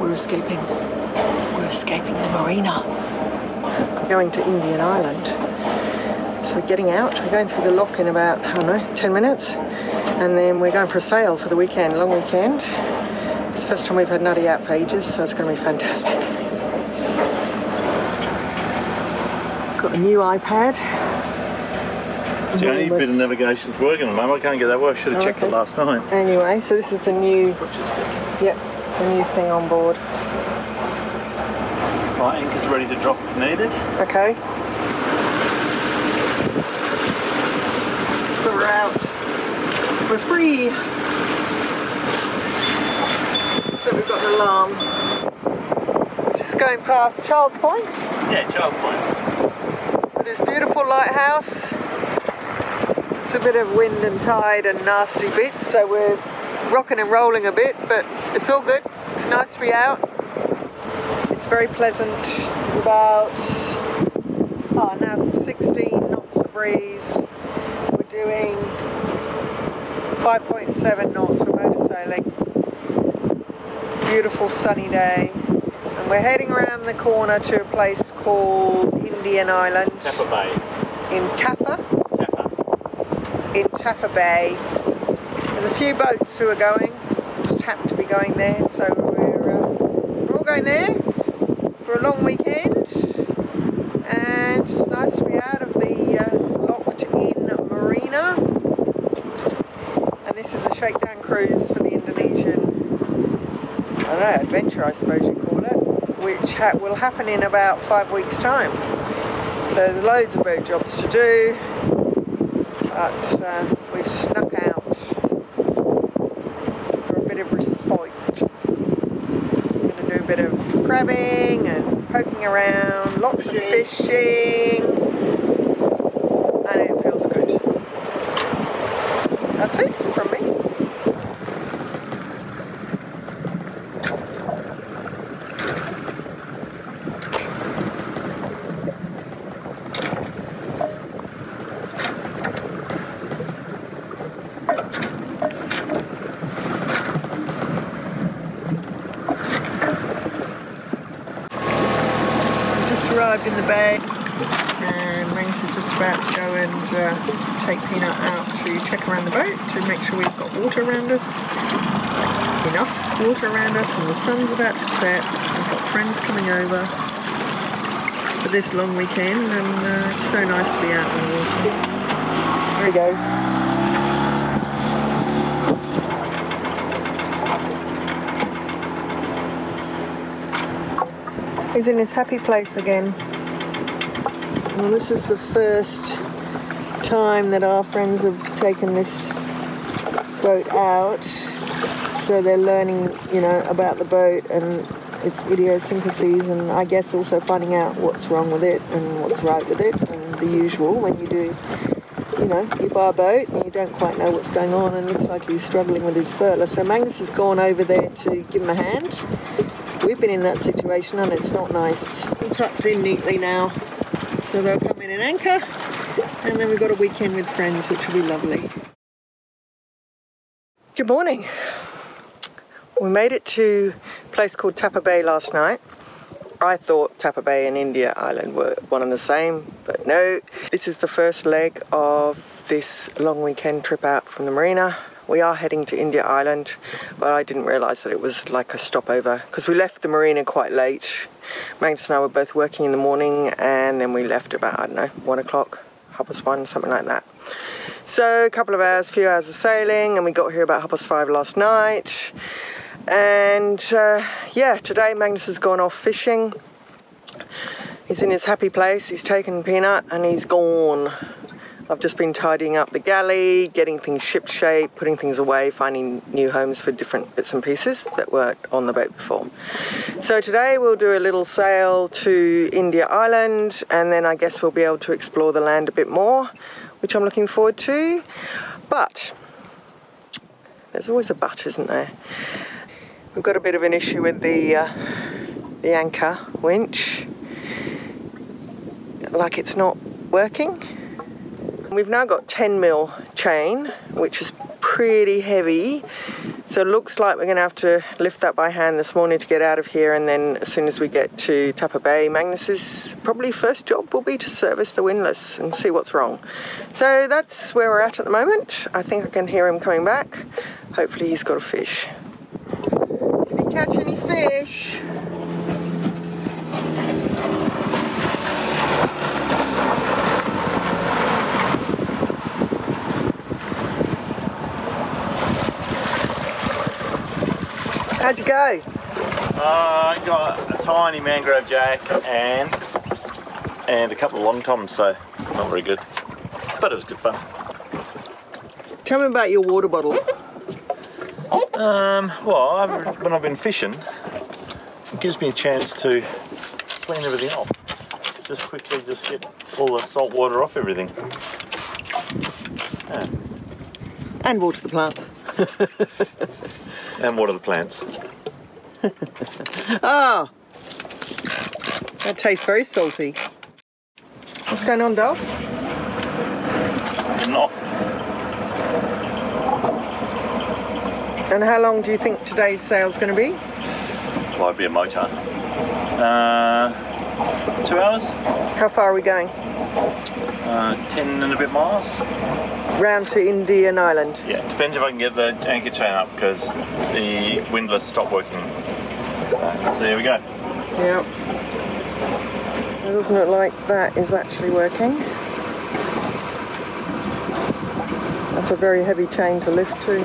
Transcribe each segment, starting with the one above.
we're escaping. We're escaping the marina. We're going to Indian Island. So we're getting out. We're going through the lock in about, I don't know, 10 minutes. And then we're going for a sail for the weekend, long weekend. It's the first time we've had Nutty out for ages, so it's going to be fantastic. Got a new iPad. It's the only bit of navigation's working at the moment. I can't get that work. I should have checked it last night. Anyway, so this is the new, the new thing on board. Right, anchor's ready to drop if needed. Okay. So we're out. We're free. So we've got an alarm. We're just going past Charles Point. Yeah, Charles Point. With this beautiful lighthouse. It's a bit of wind and tide and nasty bits, so we're rocking and rolling a bit, but it's all good. It's nice to be out. It's very pleasant. About, now it's 16 knots of breeze. We're doing 5.7 knots for motor sailing. Beautiful sunny day. And we're heading around the corner to a place called Indian Island. Tapa Bay. In Tapa? In Tapa Bay. There's a few boats who are going, just happen to be going there, so we're all going there for a long weekend, and just nice to be out of the locked-in marina. And this is a shakedown cruise for the Indonesian, I don't know, adventure I suppose you call it, which will happen in about 5 weeks' time. So there's loads of boat jobs to do. But we've snuck out for a bit of respite. We're going to do a bit of crabbing and poking around, lots of fishing, and it feels good. That's it from me. Arrived in the bay, and Magnus is just about to go and take Peanut out to check around the boat to make sure we've got water around us, enough water around us, and the sun's about to set. We've got friends coming over for this long weekend, and it's so nice to be out on the water. There he goes. He's in his happy place again. Well, this is the first time that our friends have taken this boat out, so they're learning, you know, about the boat and its idiosyncrasies, and I guess also finding out what's wrong with it and what's right with it, and the usual when you do, you know, you buy a boat and you don't quite know what's going on, and it looks like he's struggling with his furler. So Magnus has gone over there to give him a hand. We've been in that situation and it's not nice. I'm tucked in neatly now, so they'll come in and anchor, and then we've got a weekend with friends, which will be lovely. Good morning. We made it to a place called Tapa Bay last night. I thought Tapa Bay and India Island were one and the same, but no. This is the first leg of this long weekend trip out from the marina. We are heading to India Island, but I didn't realise that it was like a stopover because we left the marina quite late. Magnus and I were both working in the morning, and then we left about, I don't know, 1 o'clock, 1:30, something like that. So a couple of hours, few hours of sailing, and we got here about 5:30 last night. And yeah, today Magnus has gone off fishing. He's in his happy place, he's taken Peanut and he's gone. I've just been tidying up the galley, getting things ship-shape, putting things away, finding new homes for different bits and pieces that weren't on the boat before. So today we'll do a little sail to India Island, and then I guess we'll be able to explore the land a bit more, which I'm looking forward to. But there's always a but, isn't there? We've got a bit of an issue with the anchor winch. Like it's not working. We've now got 10mm chain, which is pretty heavy, so So it looks like we're going to have to lift that by hand this morning to get out of here, and then as soon as we get to Tapa Bay, Magnus's probably first job will be to service the windlass and see what's wrong. So that's where we're at the moment. I think I can hear him coming back. Hopefully he's got a fish. Did he catch any fish? How'd you go? I got a tiny mangrove jack and a couple of long toms, so not very good. But it was good fun. Tell me about your water bottle. Well, when I've been fishing, it gives me a chance to clean everything off. Just quickly get all the salt water off everything. Yeah. And water the plants. And water the plants. Oh, that tastes very salty. What's going on, Dove? No. And how long do you think today's sail's going to be? Might be a motor. 2 hours. How far are we going? 10 and a bit miles. Round to Indian Island. Yeah, depends if I can get the anchor chain up because the windlass stopped working. So there we go. Yeah. It doesn't look like that is actually working. That's a very heavy chain to lift too.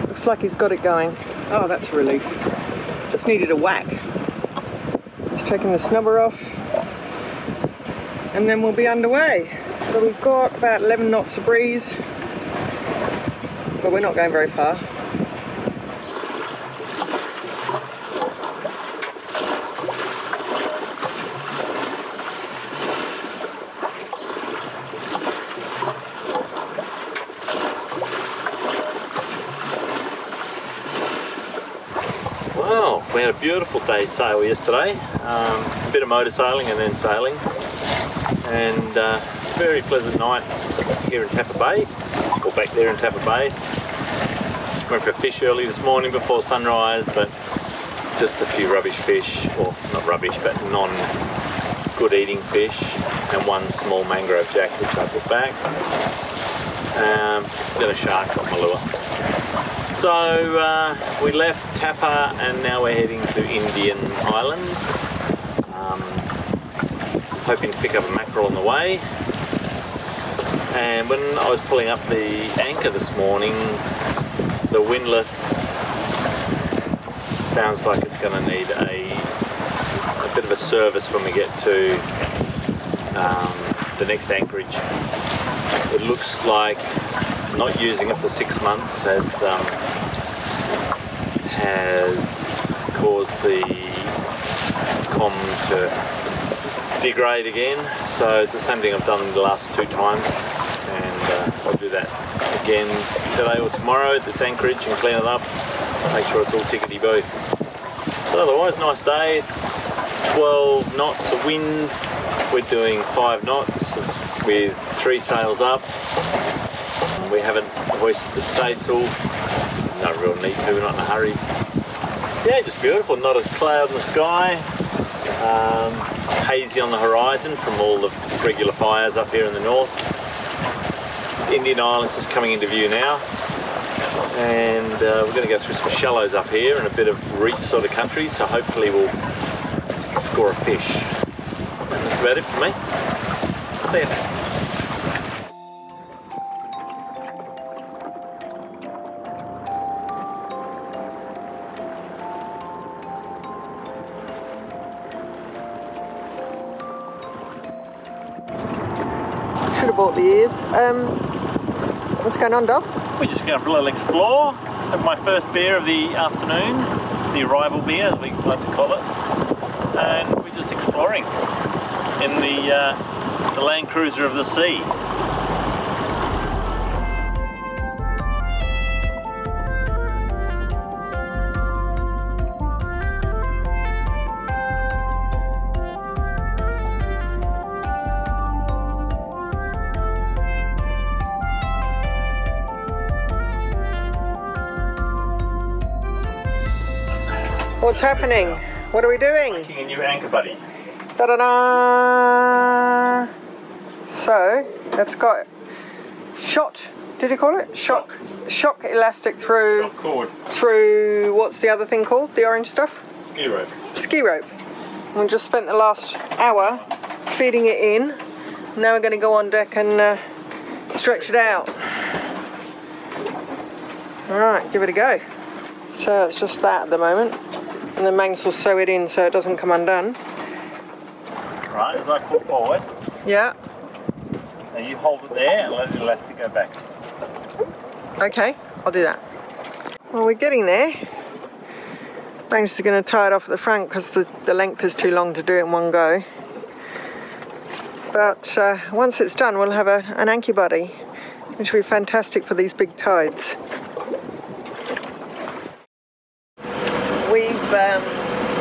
Looks like he's got it going. Oh, that's a relief. Just needed a whack. Just taking the snubber off and then we'll be underway. So we've got about 11 knots of breeze, but we're not going very far. Well, we had a beautiful day's sail yesterday. A bit of motor sailing and then sailing. And very pleasant night here in Tapa Bay, or back there in Tapa Bay. Went for a fish early this morning before sunrise, but just a few rubbish fish, or not rubbish, but non-good eating fish, and one small mangrove jack which I put back. Then a shark got my lure. So we left Tapa and now we're heading to Indian Islands. Hoping to pick up a mackerel on the way. And when I was pulling up the anchor this morning, the windlass sounds like it's going to need a bit of a service when we get to the next anchorage. It looks like not using it for 6 months has caused the comm to degrade again, so it's the same thing I've done the last 2 times, and I'll do that again today or tomorrow at this anchorage and clean it up, make sure it's all tickety-boo. But otherwise, nice day. It's 12 knots of wind. We're doing 5 knots with 3 sails up. We haven't hoisted the staysail. No real need to, we're not in a hurry. Yeah, just beautiful, not a cloud in the sky. Hazy on the horizon from all the regular fires up here in the north. Indian Islands is coming into view now, and we're going to go through some shallows up here and a bit of reef sort of country, so hopefully we'll score a fish. And that's about it for me. See ya. Should have bought the ears. What's going on, Dom? We're just going for a little explore. Have my first beer of the afternoon, the arrival beer as we like to call it, and we're just exploring in the Land Cruiser of the sea. What's happening? What are we doing? Making a new anchor buddy. Da-da-da! So, it's got shot, did you call it? Shock elastic through... Shock cord. Through, what's the other thing called? The orange stuff? Ski rope. Ski rope. We just spent the last hour feeding it in. Now we're going to go on deck and stretch it out. Alright, give it a go. So it's just that at the moment. And then Magnus will sew it in so it doesn't come undone. Right, as I pull forward. Yeah. Now you hold it there and let the elastic go back. Okay, I'll do that. Well, we're getting there. Magnus is going to tie it off at the front because the length is too long to do it in one go. But once it's done, we'll have an anchor buddy, which will be fantastic for these big tides. We've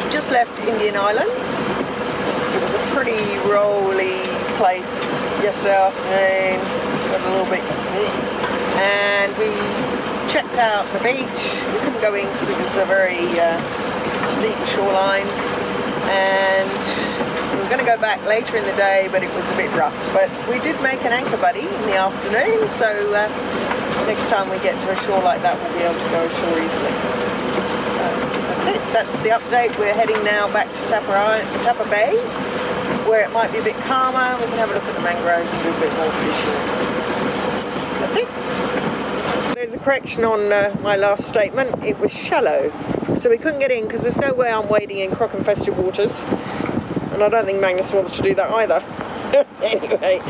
just left Indian Islands. It was a pretty rolly place yesterday afternoon, got a little bit, and we checked out the beach. We couldn't go in because it was a very steep shoreline, and we were going to go back later in the day, but it was a bit rough. But we did make an anchor buddy in the afternoon, so next time we get to a shore like that, we'll be able to go ashore easily. That's it. That's the update. We're heading now back to Tapa Bay, where it might be a bit calmer. We can have a look at the mangroves and do a bit more fishing. That's it. There's a correction on my last statement. It was shallow, so we couldn't get in because there's no way I'm wading in croc-infested waters, and I don't think Magnus wants to do that either. Anyway.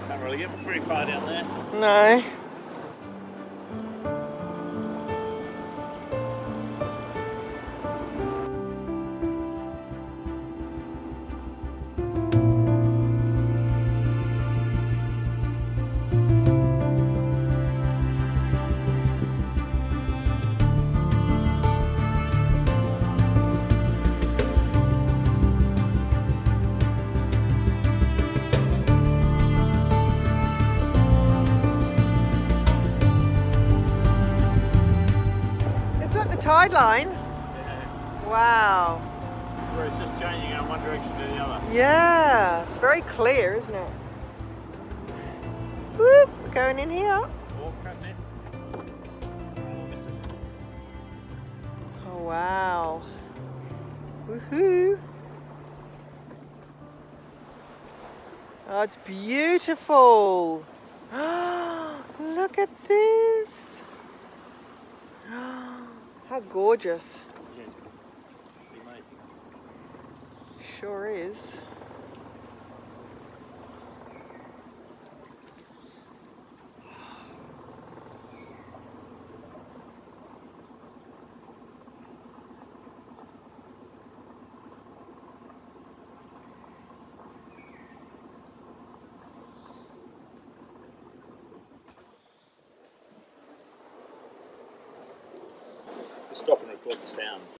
Can't really get very far down there. No. Tide line? Yeah. Wow. Where it's just changing in one direction to the other. Yeah, it's very clear, isn't it? Whoop, we're going in here. Oh, crap there. Oh, miss it. Oh, wow. Woohoo. Oh, it's beautiful. Look at this. How gorgeous. Yeah, it's amazing. Sure is. Stop and record the sounds.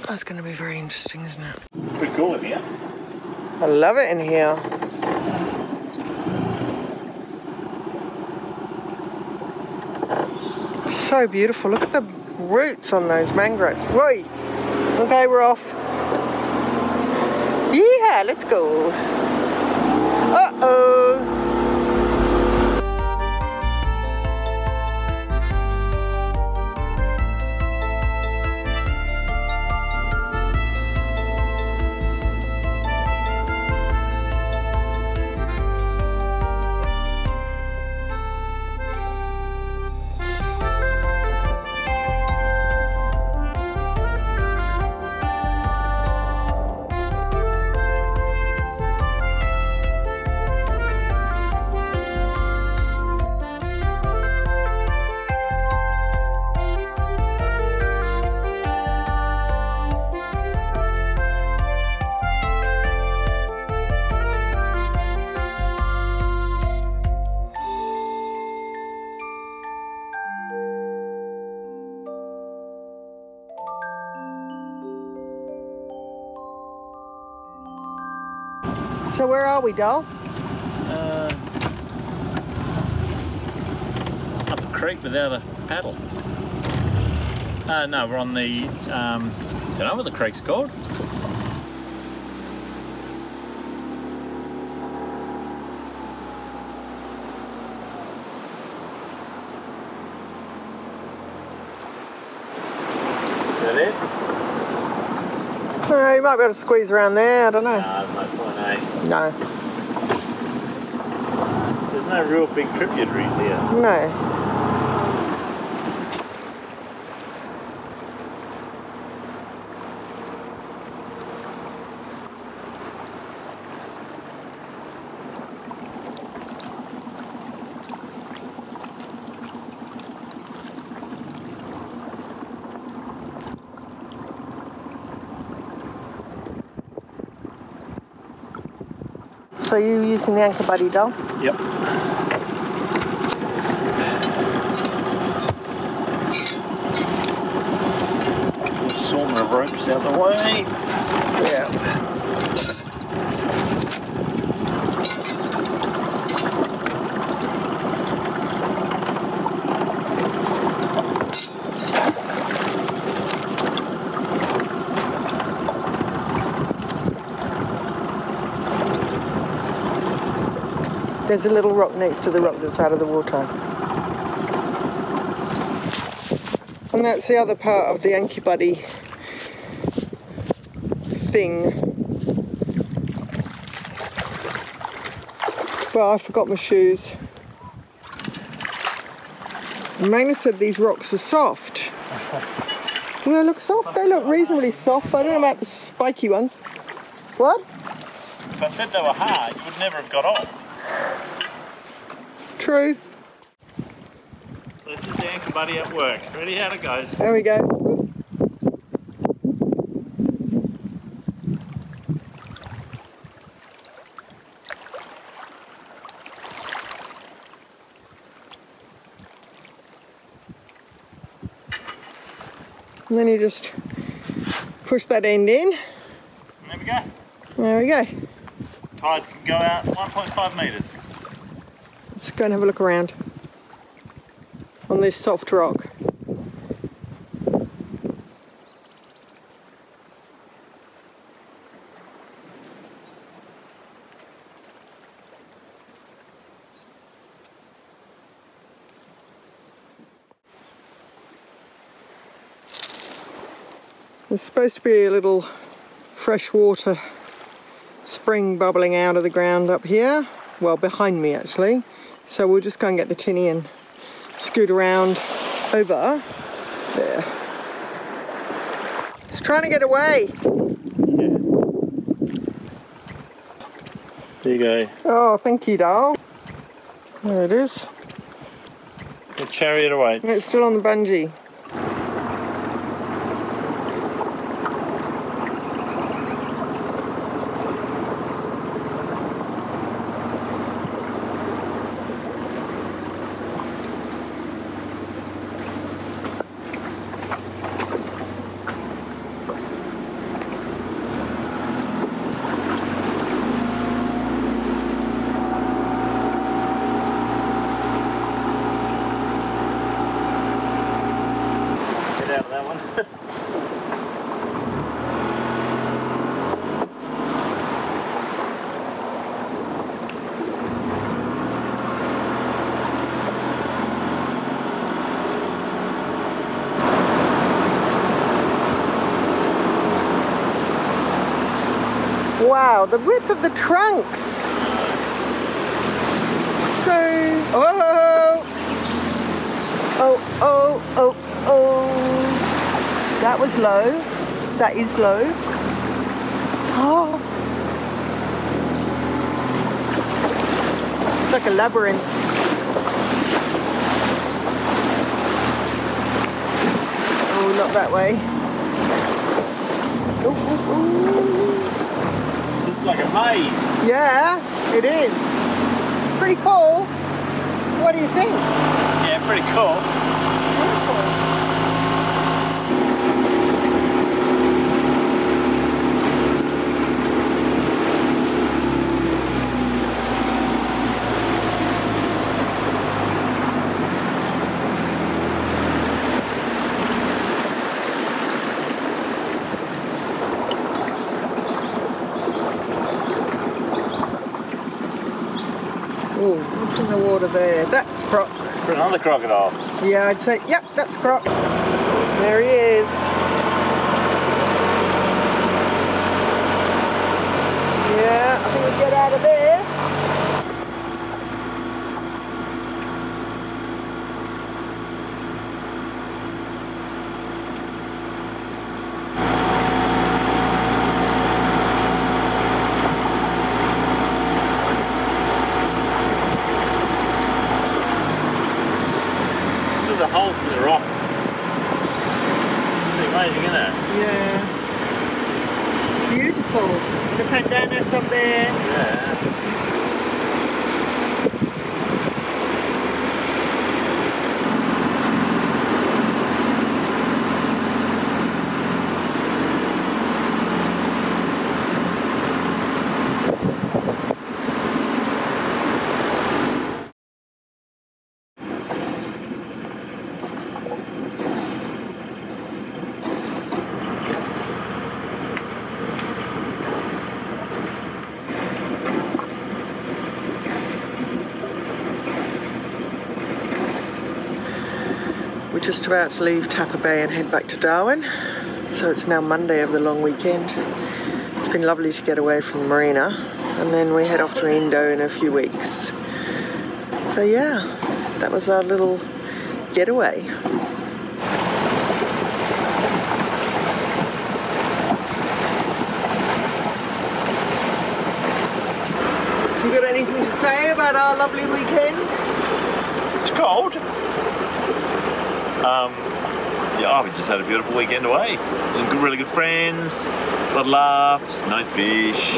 That's going to be very interesting, isn't it? Pretty cool in here. I love it in here. So beautiful. Look at the roots on those mangroves. Whee! Okay, we're off. Yeah, let's go. Uh-oh. So where are we, Dole? Up a creek without a paddle. No, we're on the, don't know what the creek's called. Is that it? You might be able to squeeze around there, I don't know. No, there's no point, eh? No. There's no real big tributaries here. No. So you're using the anchor buddy, Dole? Yep. Assortment of ropes out the way. Yeah. There's a little rock next to the rock that's out of the water. And that's the other part of the Anki Buddy thing. Well, I forgot my shoes. Magnus said these rocks are soft. Do they look soft? They look reasonably soft, but I don't know about the spiky ones. What? If I said they were hard, you would never have got off. True. So this is the Anchor Buddy at work. Ready? How it goes? There we go. And then you just push that end in. And there we go. There we go. Tide can go out 1.5 metres. Let's go and have a look around on this soft rock. There's supposed to be a little freshwater spring bubbling out of the ground up here. Well, behind me actually. So we'll just go and get the tinny and scoot around over there. It's trying to get away. Yeah. There you go. Oh, thank you, Dale. There it is. The chariot awaits. It's still on the bungee. Out of that one. Wow, the width of the trunks. So, oh. That was low. That is low. Oh. It's like a labyrinth. Oh, not that way. Looks like a maze. Yeah, it is. Pretty cool. What do you think? Yeah, pretty cool. Beautiful. else in the water there? That's Croc. Another crocodile. Yeah, I'd say, yep, that's Croc. There he is. Yeah, I think we'll get out of there. Look at the holes in the rock. It's amazing, isn't it? Yeah. Beautiful. The pandanus up there. Yeah. We're just about to leave Tapa Bay and head back to Darwin. So it's now Monday of the long weekend. It's been lovely to get away from the marina, and then we head off to Indo in a few weeks. So yeah, that was our little getaway. You got anything to say about our lovely weekend? It's cold. Yeah, we just had a beautiful weekend away. Some good, really good friends, a lot of laughs, no fish,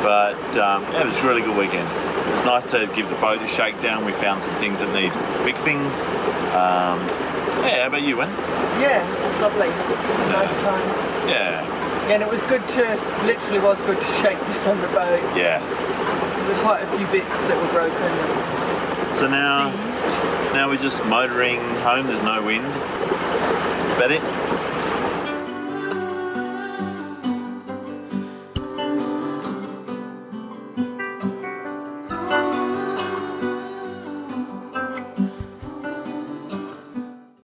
but yeah, it was a really good weekend. It was nice to give the boat a shakedown. We found some things that need fixing. Yeah, how about you, Wen? Yeah, it was lovely. It was a nice time. Yeah. And it was good to, literally was good to shake down the boat. Yeah. There were quite a few bits that were broken and So now, seized. now we're just motoring home. There's no wind. That's about it.